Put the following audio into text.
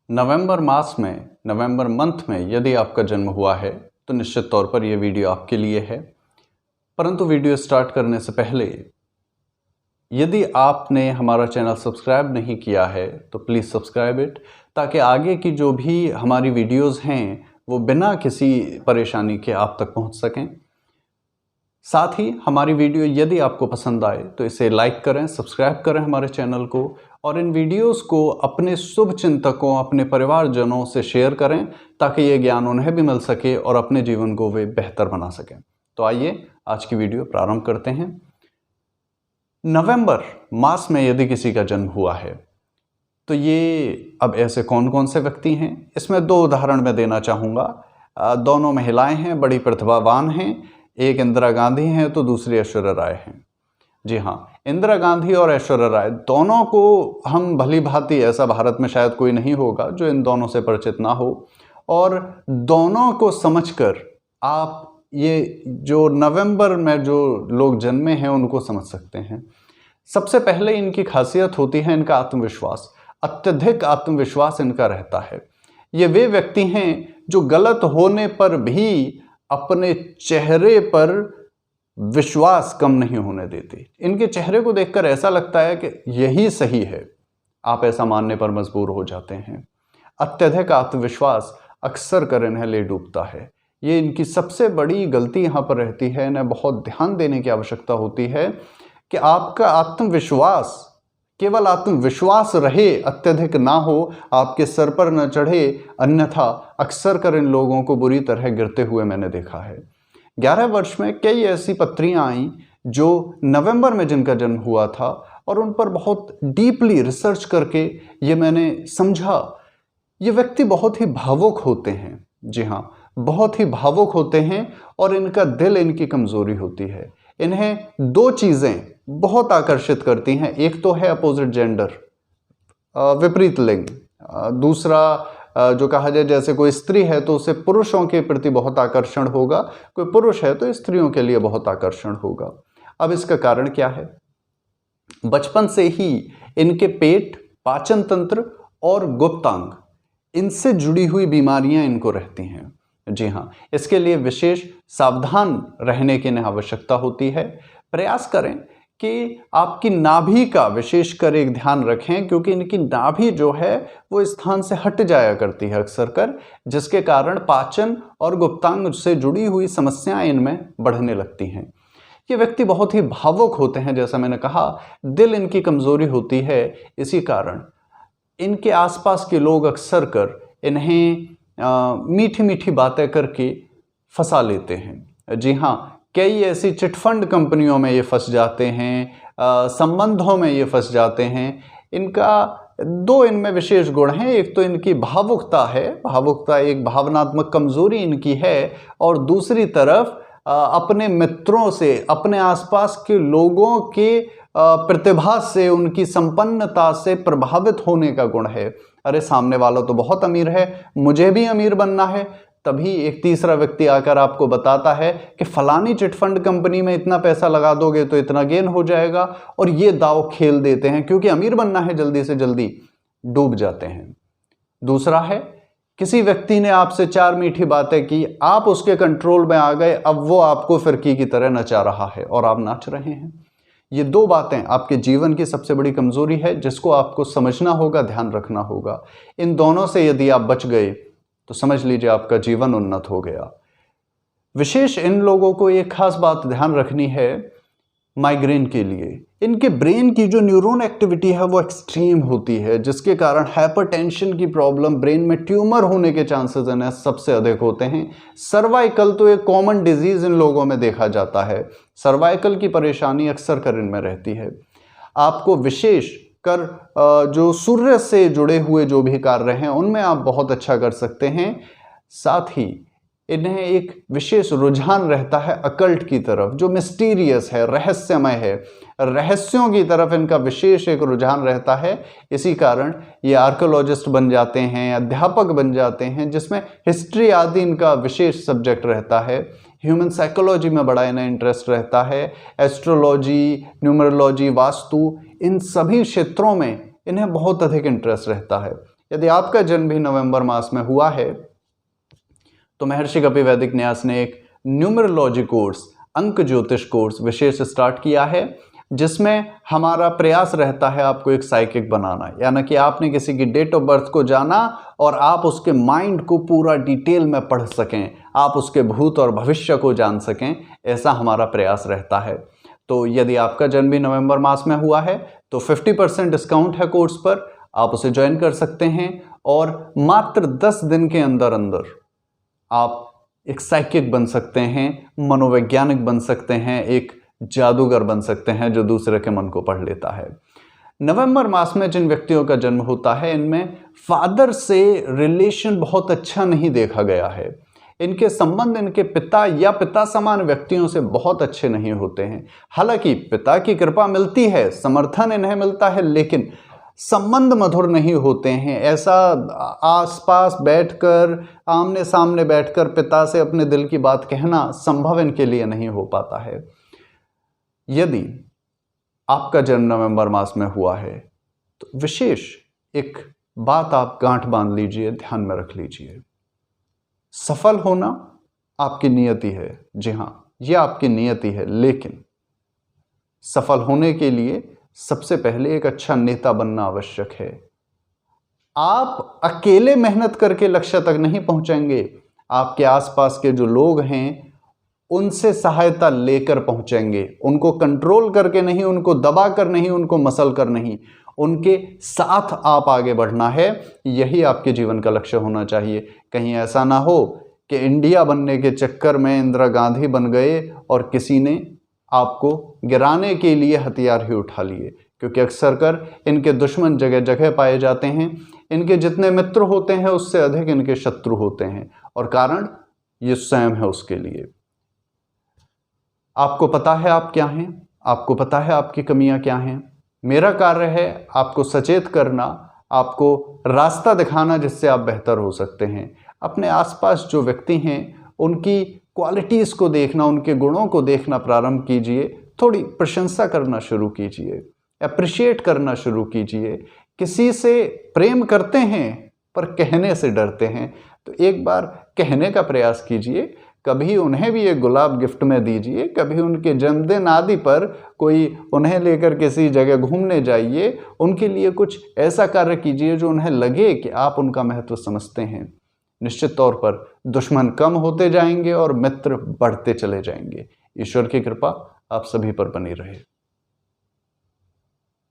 नवंबर मास में, नवंबर मंथ में यदि आपका जन्म हुआ है तो निश्चित तौर पर यह वीडियो आपके लिए है। परंतु वीडियो स्टार्ट करने से पहले यदि आपने हमारा चैनल सब्सक्राइब नहीं किया है तो प्लीज़ सब्सक्राइब इट, ताकि आगे की जो भी हमारी वीडियोस हैं वो बिना किसी परेशानी के आप तक पहुंच सकें। साथ ही हमारी वीडियो यदि आपको पसंद आए तो इसे लाइक करें, सब्सक्राइब करें हमारे चैनल को और इन वीडियोस को अपने शुभ चिंतकों, अपने परिवारजनों से शेयर करें ताकि ये ज्ञान उन्हें भी मिल सके और अपने जीवन को वे बेहतर बना सकें। तो आइए आज की वीडियो प्रारंभ करते हैं। नवंबर मास में यदि किसी का जन्म हुआ है तो ये अब ऐसे कौन कौन से व्यक्ति हैं, इसमें दो उदाहरण मैं देना चाहूँगा। दोनों महिलाएं हैं, बड़ी प्रतिभावान हैं। एक इंदिरा गांधी हैं तो दूसरी ऐश्वर्या राय हैं। जी हाँ, इंदिरा गांधी और ऐश्वर्या राय दोनों को हम भली भांति, ऐसा भारत में शायद कोई नहीं होगा जो इन दोनों से परिचित ना हो, और दोनों को समझकर आप ये जो नवंबर में जो लोग जन्मे हैं उनको समझ सकते हैं। सबसे पहले इनकी खासियत होती है इनका आत्मविश्वास। अत्यधिक आत्मविश्वास इनका रहता है। ये वे व्यक्ति हैं जो गलत होने पर भी अपने चेहरे पर विश्वास कम नहीं होने देते। इनके चेहरे को देखकर ऐसा लगता है कि यही सही है, आप ऐसा मानने पर मजबूर हो जाते हैं। अत्यधिक आत्मविश्वास अक्सर कर इन्हें ले डूबता है। ये इनकी सबसे बड़ी गलती यहाँ पर रहती है। इन्हें बहुत ध्यान देने की आवश्यकता होती है कि आपका आत्मविश्वास केवल आत्मविश्वास रहे, अत्यधिक ना हो, आपके सर पर न चढ़े, अन्यथा अक्सर कर इन लोगों को बुरी तरह गिरते हुए मैंने देखा है। 11 वर्ष में कई ऐसी पत्रियां आईं जो नवंबर में जिनका जन्म हुआ था और उन पर बहुत डीपली रिसर्च करके ये मैंने समझा, ये व्यक्ति बहुत ही भावुक होते हैं। जी हाँ, बहुत ही भावुक होते हैं और इनका दिल इनकी कमज़ोरी होती है। इन्हें दो चीज़ें बहुत आकर्षित करती हैं। एक तो है अपोजिट जेंडर, विपरीत लिंग। दूसरा जो कहा जाए, जैसे कोई स्त्री है तो उसे पुरुषों के प्रति बहुत आकर्षण होगा, कोई पुरुष है तो स्त्रियों के लिए बहुत आकर्षण होगा। अब इसका कारण क्या है? बचपन से ही इनके पेट, पाचन तंत्र और गुप्तांग, इनसे जुड़ी हुई बीमारियां इनको रहती हैं। जी हाँ, इसके लिए विशेष सावधान रहने की आवश्यकता होती है। प्रयास करें कि आपकी नाभि का विशेषकर एक ध्यान रखें, क्योंकि इनकी नाभि जो है वो स्थान से हट जाया करती है अक्सर कर, जिसके कारण पाचन और गुप्तांग से जुड़ी हुई समस्याएं इनमें बढ़ने लगती हैं। ये व्यक्ति बहुत ही भावुक होते हैं, जैसा मैंने कहा, दिल इनकी कमज़ोरी होती है। इसी कारण इनके आसपास के लोग अक्सर कर इन्हें मीठी मीठी बातें करके फंसा लेते हैं। जी हाँ, कई ऐसी चिटफंड कंपनियों में ये फंस जाते हैं, संबंधों में ये फंस जाते हैं। इनका दो इनमें विशेष गुण हैं। एक तो इनकी भावुकता है, भावुकता एक भावनात्मक कमजोरी इनकी है, और दूसरी तरफ अपने मित्रों से, अपने आसपास के लोगों के प्रतिभा से, उनकी संपन्नता से प्रभावित होने का गुण है। अरे सामने वाला तो बहुत अमीर है, मुझे भी अमीर बनना है। तभी एक तीसरा व्यक्ति आकर आपको बताता है कि फलानी चिटफंड कंपनी में इतना पैसा लगा दोगे तो इतना गेन हो जाएगा, और ये दाव खेल देते हैं क्योंकि अमीर बनना है, जल्दी से जल्दी डूब जाते हैं। दूसरा है, किसी व्यक्ति ने आपसे चार मीठी बातें की, आप उसके कंट्रोल में आ गए, अब वो आपको फिरकी की तरह नचा रहा है और आप नाच रहे हैं। ये दो बातें आपके जीवन की सबसे बड़ी कमजोरी है, जिसको आपको समझना होगा, ध्यान रखना होगा। इन दोनों से यदि आप बच गए तो समझ लीजिए आपका जीवन उन्नत हो गया। विशेष इन लोगों को एक खास बात ध्यान रखनी है माइग्रेन के लिए। इनके ब्रेन की जो न्यूरॉन एक्टिविटी है वो एक्सट्रीम होती है, जिसके कारण हाइपरटेंशन की प्रॉब्लम, ब्रेन में ट्यूमर होने के चांसेस इन्हें सबसे अधिक होते हैं। सर्वाइकल तो एक कॉमन डिजीज इन लोगों में देखा जाता है। सर्वाइकल की परेशानी अक्सर कर इनमें रहती है। आपको विशेष कर जो सूर्य से जुड़े हुए जो भी कार्य हैं उनमें आप बहुत अच्छा कर सकते हैं। साथ ही इन्हें एक विशेष रुझान रहता है अकल्ट की तरफ, जो मिस्टीरियस है, रहस्यमय है। रहस्यों की तरफ इनका विशेष एक रुझान रहता है। इसी कारण ये आर्कियोलॉजिस्ट बन जाते हैं, अध्यापक बन जाते हैं, जिसमें हिस्ट्री आदि इनका विशेष सब्जेक्ट रहता है। ह्यूमन साइकोलॉजी में बड़ा इन्हें इंटरेस्ट रहता है। एस्ट्रोलॉजी, न्यूमरोलॉजी, वास्तु, इन सभी क्षेत्रों में इन्हें बहुत अधिक इंटरेस्ट रहता है। यदि आपका जन्म भी नवंबर मास में हुआ है तो महर्षि कपिल वैदिक न्यास ने एक न्यूमरोलॉजी कोर्स, अंक ज्योतिष कोर्स विशेष स्टार्ट किया है, जिसमें हमारा प्रयास रहता है आपको एक साइकिक बनाना, यानी कि आपने किसी की डेट ऑफ बर्थ को जाना और आप उसके माइंड को पूरा डिटेल में पढ़ सकें, आप उसके भूत और भविष्य को जान सकें, ऐसा हमारा प्रयास रहता है। तो यदि आपका जन्म भी नवंबर मास में हुआ है तो 50% डिस्काउंट है कोर्स पर, आप उसे ज्वाइन कर सकते हैं और मात्र 10 दिन के अंदर अंदर आप एक साइकिक बन सकते हैं, मनोवैज्ञानिक बन सकते हैं, एक जादूगर बन सकते हैं जो दूसरे के मन को पढ़ लेता है। नवंबर मास में जिन व्यक्तियों का जन्म होता है इनमें फादर से रिलेशन बहुत अच्छा नहीं देखा गया है। इनके संबंध इनके पिता या पिता समान व्यक्तियों से बहुत अच्छे नहीं होते हैं। हालांकि पिता की कृपा मिलती है, समर्थन इन्हें मिलता है, लेकिन संबंध मधुर नहीं होते हैं। ऐसा आसपास बैठकर, आमने सामने बैठकर पिता से अपने दिल की बात कहना संभव इनके लिए नहीं हो पाता है। यदि आपका जन्म नवंबर मास में हुआ है तो विशेष एक बात आप गांठ बांध लीजिए, ध्यान में रख लीजिए। सफल होना आपकी नियति है, जी हां, यह आपकी नियति है, लेकिन सफल होने के लिए सबसे पहले एक अच्छा नेता बनना आवश्यक है। आप अकेले मेहनत करके लक्ष्य तक नहीं पहुंचेंगे, आपके आसपास के जो लोग हैं उनसे सहायता लेकर पहुंचेंगे। उनको कंट्रोल करके नहीं, उनको दबा कर नहीं, उनको मसल कर नहीं, उनके साथ आप आगे बढ़ना है। यही आपके जीवन का लक्ष्य होना चाहिए। कहीं ऐसा ना हो कि इंडिया बनने के चक्कर में इंदिरा गांधी बन गए और किसी ने आपको गिराने के लिए हथियार ही उठा लिए, क्योंकि अक्सर कर इनके दुश्मन जगह जगह पाए जाते हैं। इनके जितने मित्र होते हैं उससे अधिक इनके शत्रु होते हैं, और कारण ये स्वयं है उसके लिए। आपको पता है आप क्या हैं, आपको पता है आपकी कमियां क्या हैं। मेरा कार्य है आपको सचेत करना, आपको रास्ता दिखाना जिससे आप बेहतर हो सकते हैं। अपने आसपास जो व्यक्ति हैं उनकी क्वालिटीज़ को देखना, उनके गुणों को देखना प्रारंभ कीजिए। थोड़ी प्रशंसा करना शुरू कीजिए, अप्रिशिएट करना शुरू कीजिए। किसी से प्रेम करते हैं पर कहने से डरते हैं तो एक बार कहने का प्रयास कीजिए। कभी उन्हें भी एक गुलाब गिफ्ट में दीजिए, कभी उनके जन्मदिन आदि पर कोई उन्हें लेकर किसी जगह घूमने जाइए, उनके लिए कुछ ऐसा कार्य कीजिए जो उन्हें लगे कि आप उनका महत्व समझते हैं। निश्चित तौर पर दुश्मन कम होते जाएंगे और मित्र बढ़ते चले जाएंगे। ईश्वर की कृपा आप सभी पर बनी रहे।